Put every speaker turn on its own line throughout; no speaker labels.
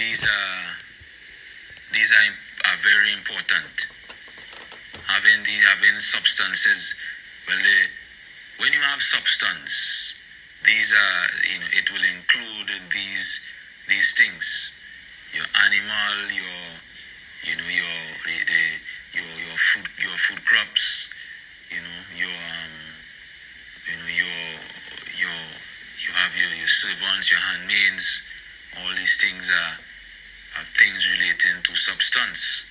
these are very important. Having substances. Well, when you have substance, these are, it will include these things. Your animal, your food crops, you have your servants, your handmaids. All these things are things relating to substance.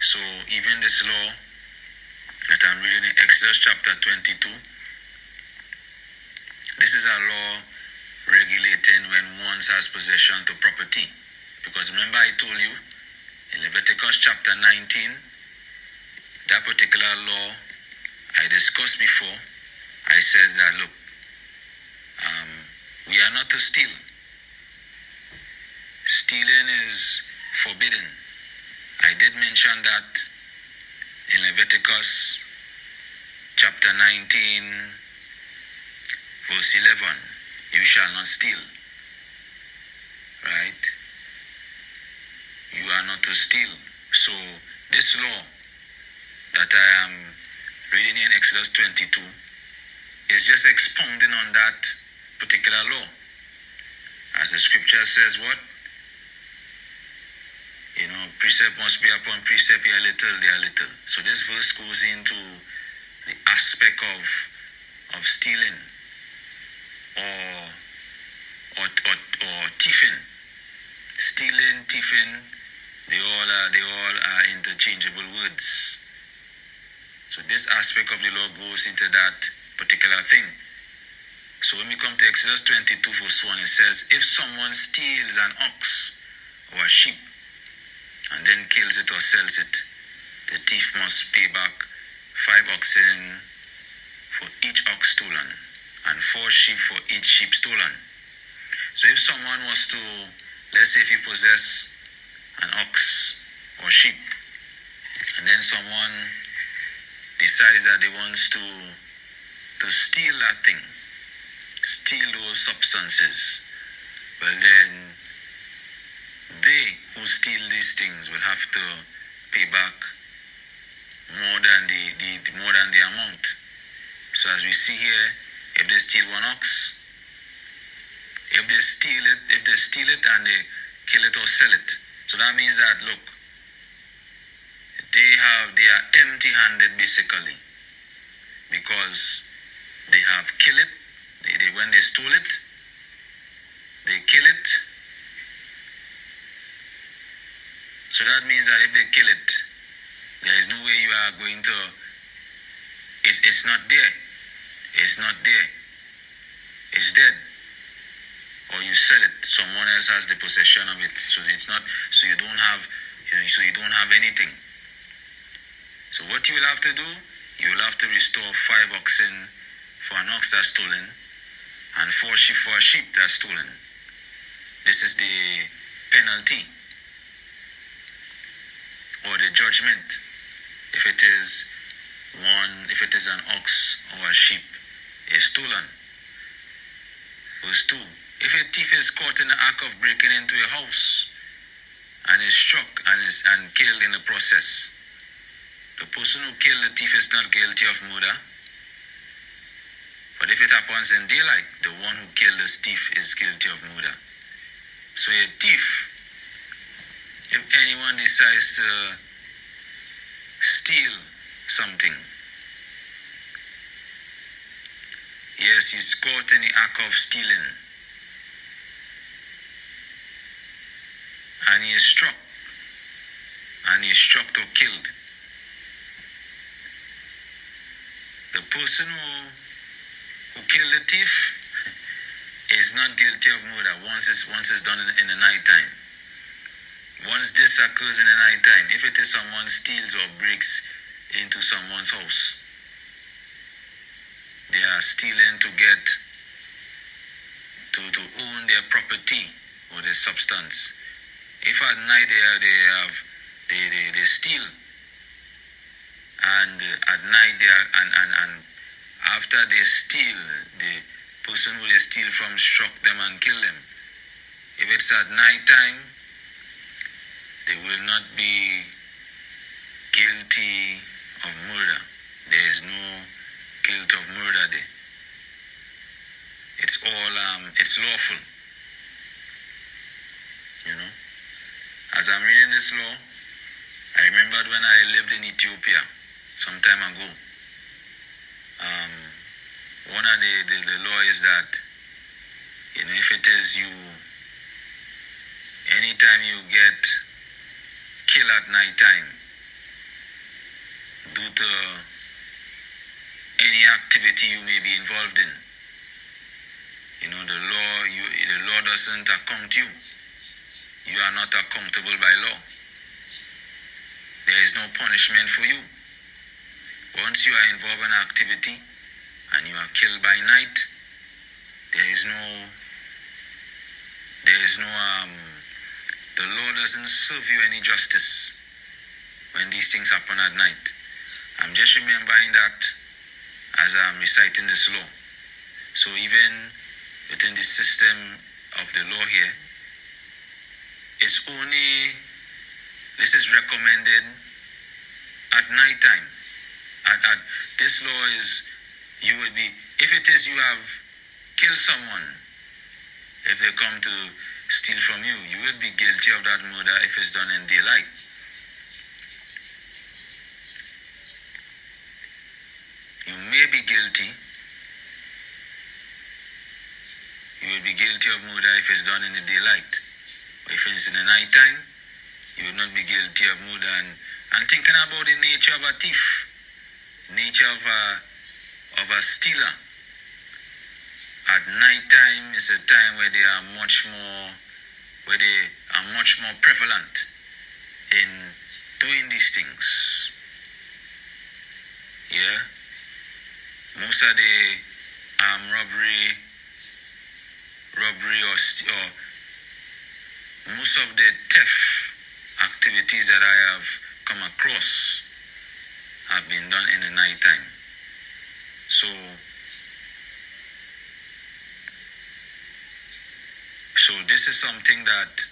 So even this law that I'm reading in Exodus chapter 22, this is a law regulating when one has possession to property. Because remember I told you in Leviticus chapter 19, that particular law I discussed before, I said that, look, we are not to steal. Stealing is forbidden. I did mention that in Leviticus chapter 19, verse 11. You shall not steal. Right? You are not to steal. So this law that I am reading in Exodus 22 is just expounding on that particular law. As the scripture says, what? Precept must be upon precept, here little, there little. So this verse goes into the aspect of stealing or thieving. Stealing, thieving, they all are interchangeable words. So this aspect of the law goes into that particular thing. So when we come to Exodus 22 verse 1, it says, if someone steals an ox or a sheep and then kills it or sells it, the thief must pay back 5 oxen for each ox stolen and 4 sheep for each sheep stolen. So if someone was to, let's say if you possess an ox or sheep, and then someone decides that they wants to steal that thing, steal those substances, well then they who steal these things will have to pay back more than the amount. So as we see here, if they steal one ox, if they steal it and they kill it or sell it, so that means that, look, they are empty-handed basically, because they have killed it. When they stole it, they kill it. So that means that if they kill it, there is no way you are going to. It's not there. It's not there. It's dead. Or you sell it. Someone else has the possession of it. So it's not. So you don't have. So you don't have anything. So what you will have to do, you will have to restore 5 oxen for an ox that's stolen, and 4 sheep for a sheep that's stolen. This is the penalty or the judgment if it is an ox or a sheep is stolen. Verse 2. If a thief is caught in the act of breaking into a house and is struck and killed in the process, the person who killed the thief is not guilty of murder. But if it happens in daylight, the one who killed the thief is guilty of murder. So a thief, if anyone decides to steal something, yes, he's caught in the act of stealing, and he is struck or killed. The person who killed the thief is not guilty of murder once it's done in the night time. Once this occurs in the night time, if it is someone steals or breaks into someone's house, they are stealing to get to own their property or their substance. If at night they steal, and at night and after they steal, the person who they steal from struck them and killed them. If it's at night time, they will not be guilty of murder. There is no guilt of murder there. It's all, it's lawful. You know, as I'm reading this law, I remembered when I lived in Ethiopia some time ago. One of the law is that, you know, if it is you, anytime you get killed at night time due to any activity you may be involved in, you know, the law doesn't account you. You are not accountable by law. There is no punishment for you. Once you are involved in an activity and you are killed by night, the law doesn't serve you any justice when these things happen at night. I'm just remembering that as I'm reciting this law. So even within the system of the law here, this is recommended at night time. At this law is, you will be, if it is you have killed someone, if they come to steal from you, you will be guilty of that murder if it's done in daylight. You may be guilty. You will be guilty of murder if it's done in the daylight. But if it's in the night time, you will not be guilty of murder. And thinking about the nature of a thief, nature of a stealer, at night time is a time where they are much more prevalent in doing these things. Yeah, most of the robbery or most of the theft activities that I have come across have been done in the night time. So this is something that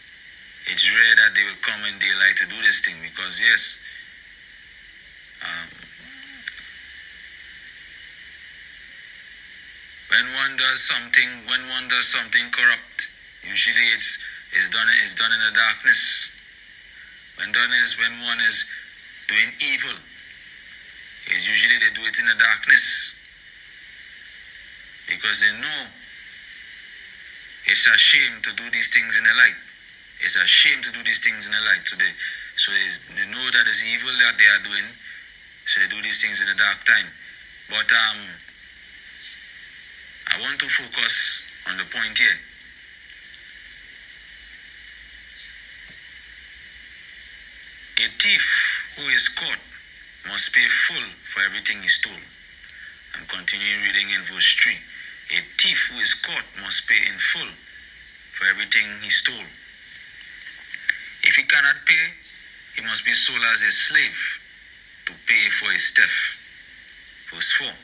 it's rare that they will come in daylight to do this thing, because yes, when one does something corrupt, usually it's done in the darkness. When one is doing evil, it's usually they do it in the darkness, because they know it's a shame to do these things in the light. It's a shame to do these things in the light. So they know that it's evil that they are doing, so they do these things in the dark time. But I want to focus on the point here. A thief who is caught must pay full for everything he stole. I'm continuing reading in verse 3. A thief who is caught must pay in full for everything he stole. If he cannot pay, he must be sold as a slave to pay for his theft. Verse 4.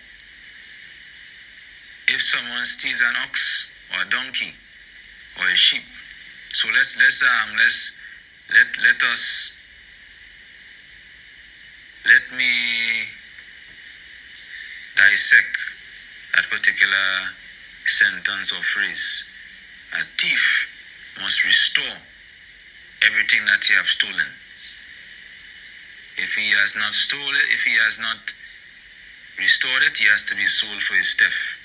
If someone steals an ox or a donkey or a sheep, so let me dissect that particular sentence or phrase. A thief must restore everything that he has stolen. If he has not restored it, he has to be sold for his theft.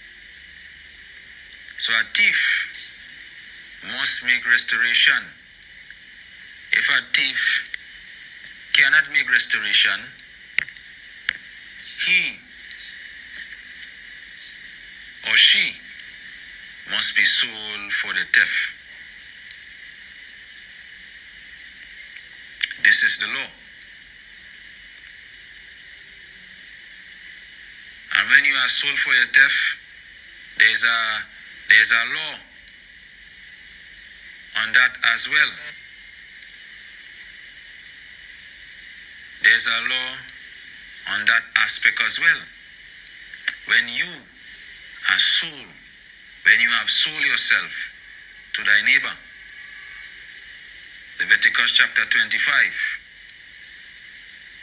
So a thief must make restoration. If a thief cannot make restoration, he or she must be sold for the theft. This is the law. And when you are sold for your theft, there's a law on that as well. There's a law on that aspect as well. When you are sold, when you have sold yourself to thy neighbor, Leviticus chapter 25.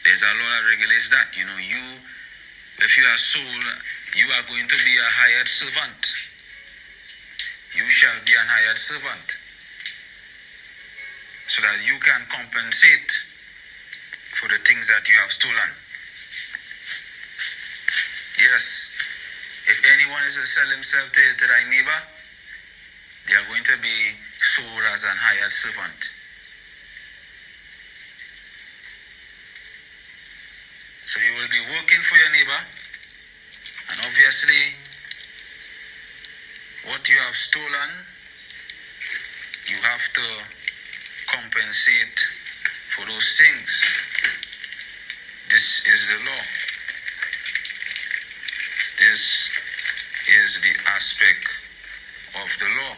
There's a law that regulates that. If you are sold, you are going to be a hired servant. You shall be an hired servant. So that you can compensate for the things that you have stolen. Yes, if anyone is to sell himself to thy neighbor, they are going to be sold as an hired servant. So you will be working for your neighbor, and obviously, what you have stolen, you have to compensate for those things. This is the law. This is the aspect of the law.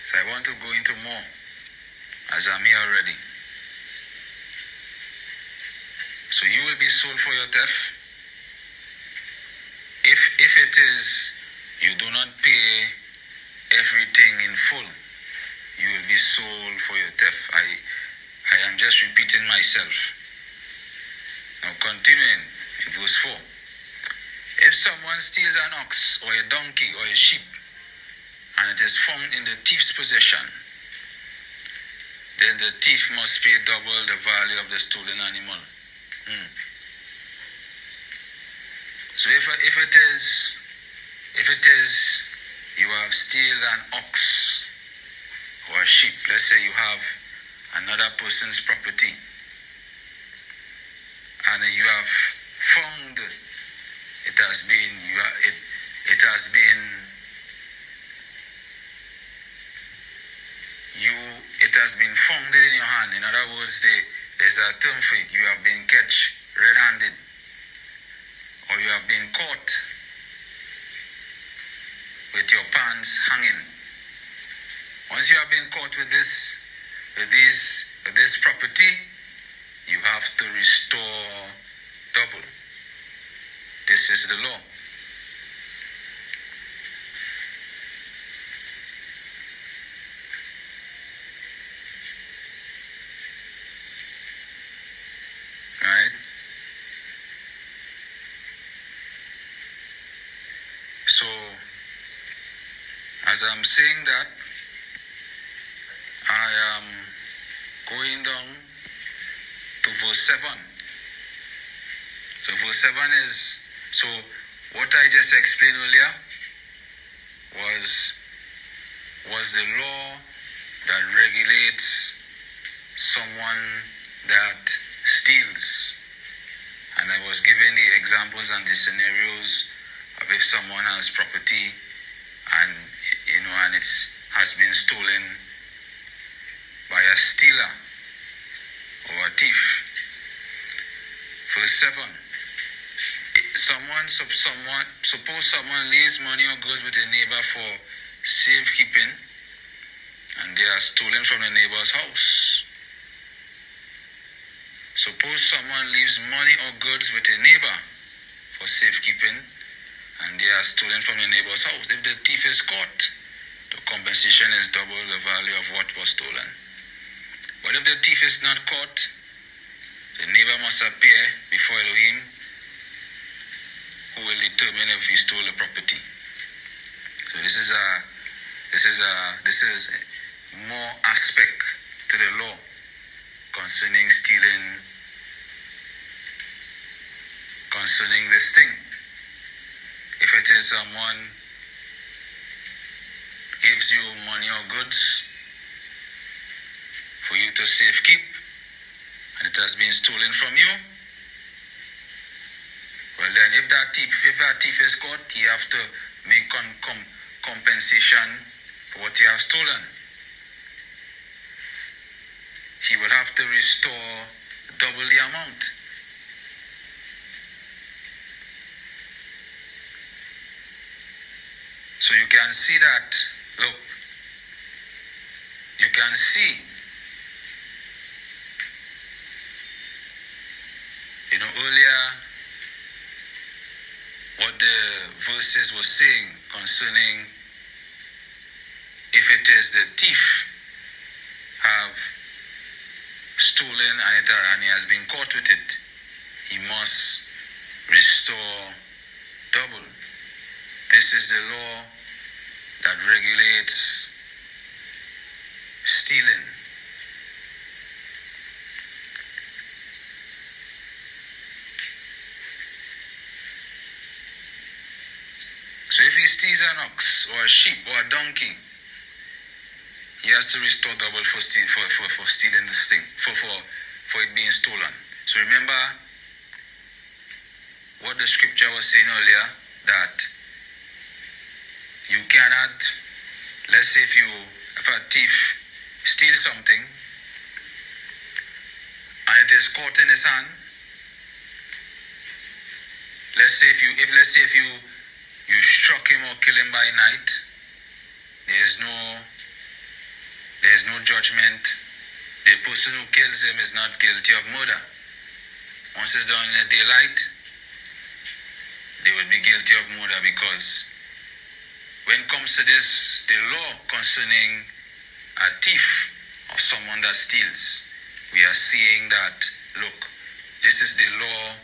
So I want to go into more, as I'm here already. So you will be sold for your theft. If it is you do not pay everything in full, you will be sold for your theft. I am just repeating myself. Now continuing in verse 4. If someone steals an ox or a donkey or a sheep, and it is found in the thief's possession, then the thief must pay double the value of the stolen animal. So if it is you have stolen an ox or a sheep, let's say you have another person's property, and you have found it has been found in your hand. In other words, there's a term for it. You have been catch red-handed, or you have been caught with your pants hanging. Once you have been caught with this property, you have to restore double. This is the law. Right? So, as I'm saying that, I am going down to verse 7. So verse 7 is, so what I just explained earlier was the law that regulates someone that steals. And I was giving the examples and the scenarios of if someone has property and it has been stolen by a stealer or a thief. Verse 7. Suppose someone leaves money or goods with a neighbor for safekeeping, and they are stolen from the neighbor's house. Suppose someone leaves money or goods with a neighbor for safekeeping, and they are stolen from the neighbor's house. If the thief is caught, the compensation is double the value of what was stolen. But if the thief is not caught, the neighbor must appear before Elohim, who will determine if he stole the property. So this is more aspect to the law concerning stealing, concerning this thing. If it is someone gives you money or goods for you to safekeep, and it has been stolen from you, well then if that thief is caught, he have to make compensation for what he has stolen. He will have to restore double the amount. So you can see that, look, you can see, earlier what the verses were saying concerning if it is the thief have stolen and he has been caught with it, he must restore double. This is the law that regulates stealing. So if he steals an ox or a sheep or a donkey, he has to restore double for stealing this thing, for it being stolen. So remember what the scripture was saying earlier, that you cannot, let's say if a thief steals something and it is caught in his hand, let's say if you struck him or kill him by night, there is no judgment. The person who kills him is not guilty of murder. Once it's done in the daylight, they will be guilty of murder, because when it comes to this, the law concerning a thief or someone that steals, we are seeing that, look, this is the law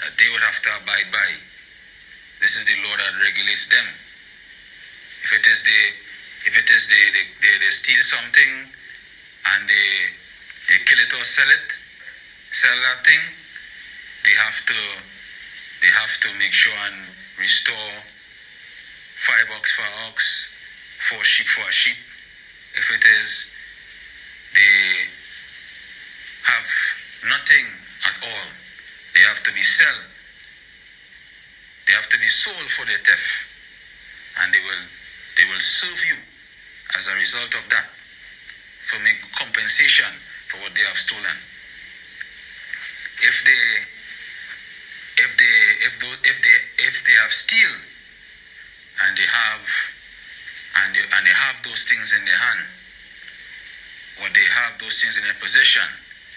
that they would have to abide by. This is the law that regulates them. If it is they steal something and they kill it or sell that thing, they have to make sure and restore $5 for an ox, 4 sheep for a sheep. If it is they have nothing at all, they have to be sold. They have to be sold for their theft, and they will serve you as a result of that, for making compensation for what they have stolen. If they have steal and they have those things in their hand, or they have those things in their possession,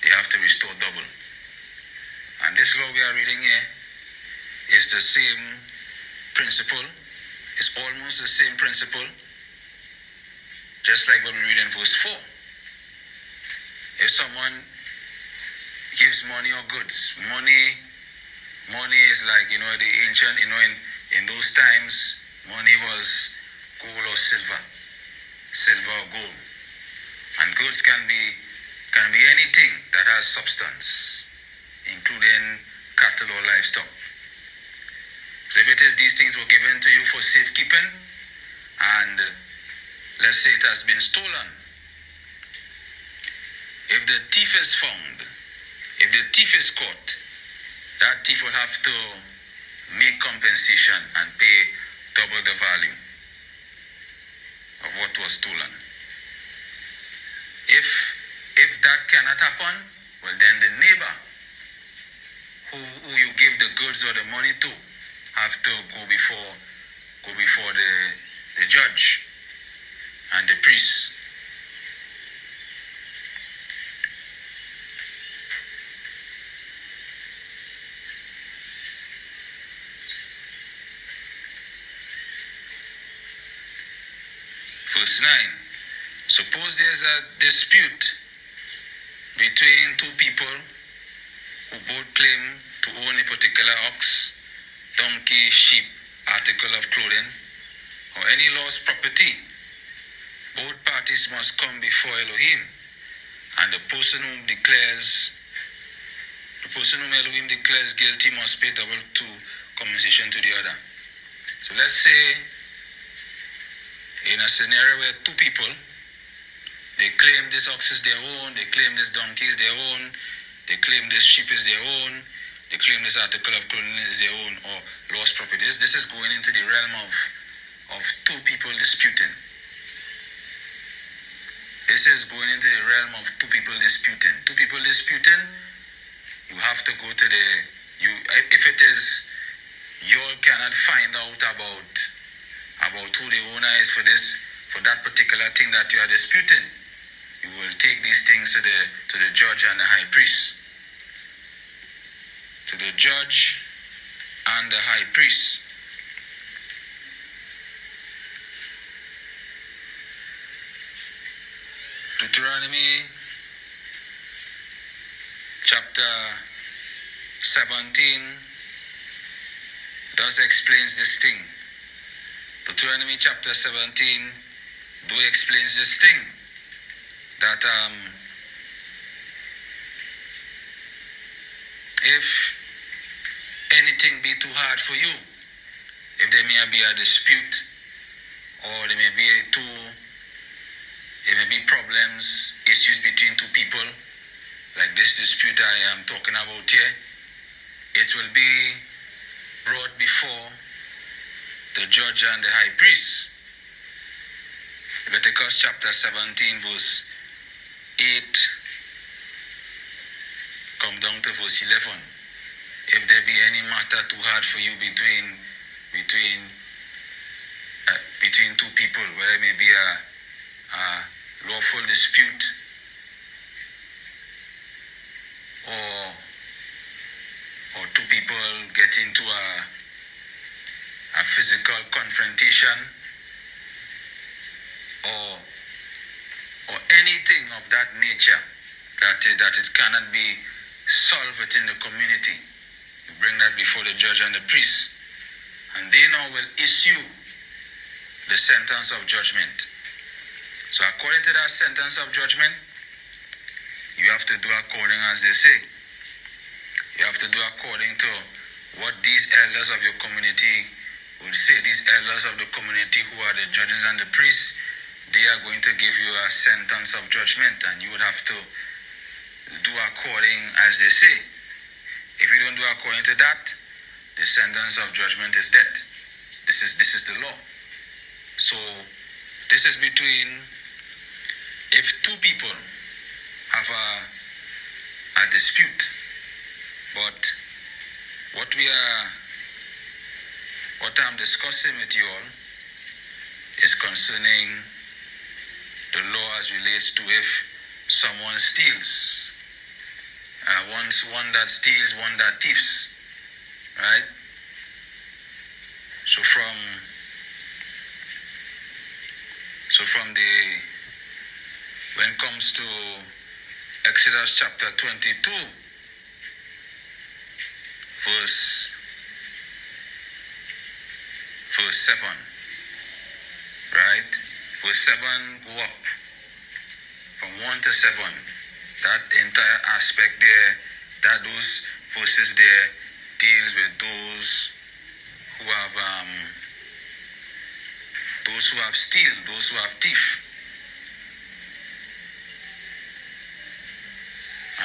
they have to restore double. And this law we are reading here is the same principle. It's almost the same principle, just like what we read in verse 4. If someone gives money or goods, money is like, the ancient, in those times, money was gold or silver or gold. And goods can be anything that has substance, including cattle or livestock. So if it is these things were given to you for safekeeping, and let's say it has been stolen, if the thief is found, if the thief is caught, that thief will have to make compensation and pay double the value of what was stolen. If that cannot happen, well, then the neighbor who you give the goods or the money to have to go before the judge and the priest. Verse 9. Suppose there's a dispute between two people who both claim to own a particular ox, donkey, sheep, article of clothing, or any lost property. Both parties must come before Elohim, and the person whom Elohim declares guilty must pay double compensation to the other. So let's say in a scenario where two people, they claim this ox is their own, they claim this donkey is their own, they claim this sheep is their own, they claim this article of clothing is their own, or lost property. This is going into the realm of two people disputing. This is going into the realm of two people disputing. Two people disputing, you have to go to if it is, you cannot find out about who the owner is for that particular thing that you are disputing. You will take these things to the judge and the high priest. To the judge and the high priest. Deuteronomy chapter 17 does explains this thing. Deuteronomy chapter 17 explains this thing, that if anything be too hard for you, if there may be a dispute, or there may be problems, issues between two people, like this dispute I am talking about here, it will be brought before the judge and the high priest. Leviticus chapter 17 verse 8 come down to verse 11. If there be any matter too hard for you between two people, where there may be a lawful dispute, or two people get into a physical confrontation, or anything of that nature, that it cannot be solved within the community, you bring that before the judge and the priest, and they now will issue the sentence of judgment. So according to that sentence of judgment, you have to do according as they say. You have to do according to what these elders of your community will say. These elders of the community, who are the judges and the priests, they are going to give you a sentence of judgment, and you would have to do according as they say. If you don't do according to that, the sentence of judgment is death. This is the law. So this is between, if two people have a dispute, but what I'm discussing with you all is concerning the law as relates to if someone steals. One that steals, one that thieves, right? So from when it comes to Exodus chapter 22, verse 7, right? Verse 7 go up from 1 to 7. That entire aspect there, that those verses there deals with those who have steal, those who have thief.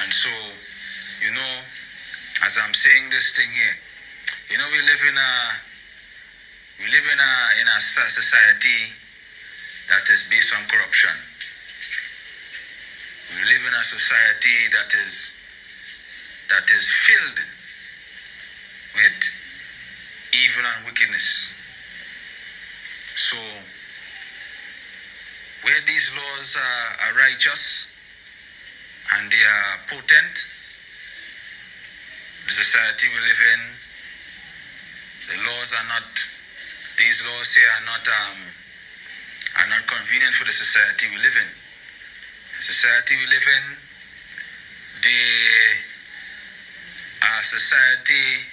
And so, as I'm saying this thing here, we live in a society that is based on corruption. We live in a society that is filled with evil and wickedness. So, where these laws are righteous and they are potent, the society we live in, these laws here are not convenient for the society we live in. The society we live in, they are a society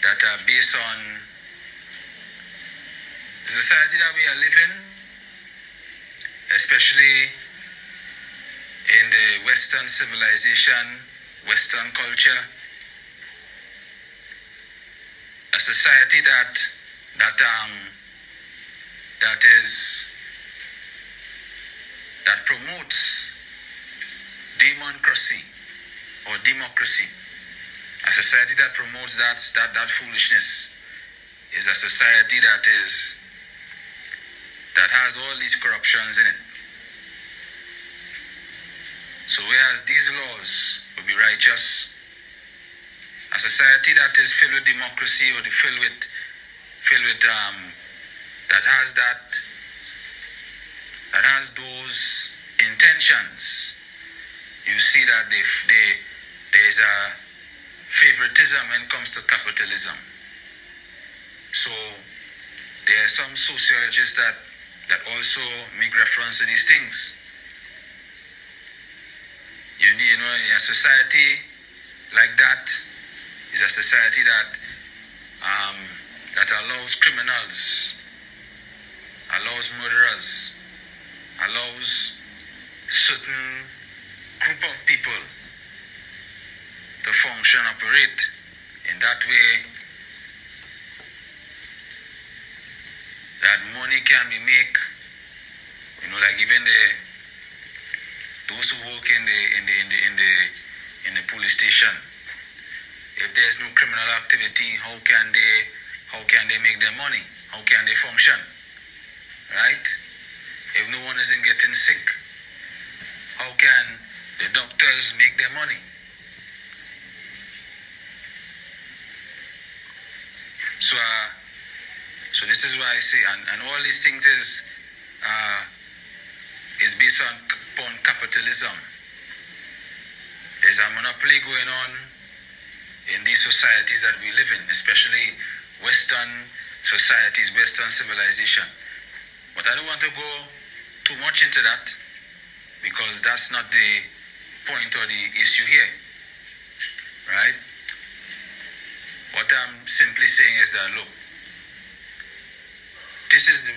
that are based on the society that we are living, especially in the Western civilization, Western culture, a society that promotes democracy or democracy. A society that promotes that foolishness is a society that has all these corruptions in it. So whereas these laws will be righteous, a society that is filled with democracy or filled with that has those intentions, you see that there's a favoritism when it comes to capitalism. So there are some sociologists that also make reference to these things. You know, a society like that is a society that that allows criminals, allows murderers, allows certain group of people to function, operate. In that way, that money can be made. You know, like even those who work in the police station. If there's no criminal activity, how can they make their money? How can they function? Right? If no one isn't getting sick, how can the doctors make their money? So this is why I say, and all these things is based upon capitalism. There's a monopoly going on in these societies that we live in, especially Western societies, Western civilization. But I don't want to go too much into that because that's not the point or the issue here, right? What I'm simply saying is that, look,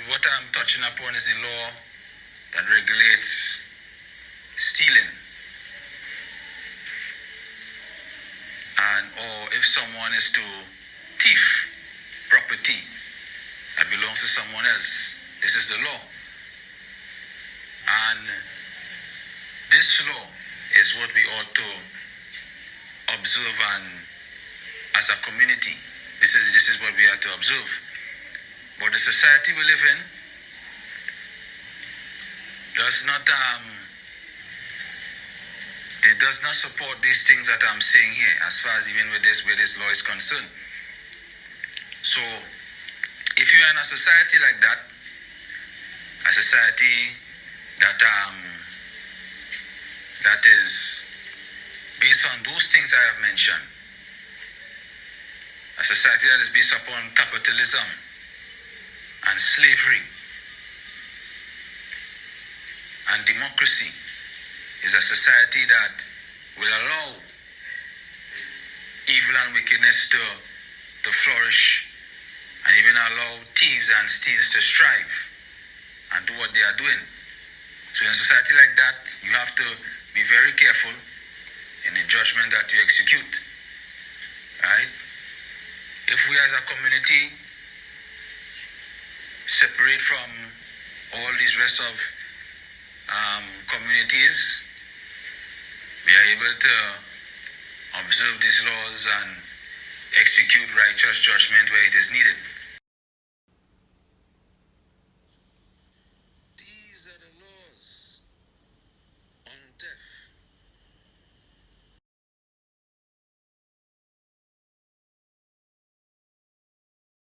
what I'm touching upon is the law that regulates stealing. Or if someone is to thief property that belongs to someone else, this is the law. And this law is what we ought to observe, and as a community, this is what we have to observe. But the society we live in does not support these things that I'm saying here, as far as even where this law is concerned. So, if you are in a society like that, a society that is based on those things I have mentioned, a society that is based upon capitalism and slavery and democracy, is a society that will allow evil and wickedness to flourish, and even allow thieves and steals to strive and do what they are doing. So in a society like that, you have to be very careful in the judgment that you execute, right? If we as a community separate from all these rest of communities, we are able to observe these laws and execute righteous judgment where it is needed.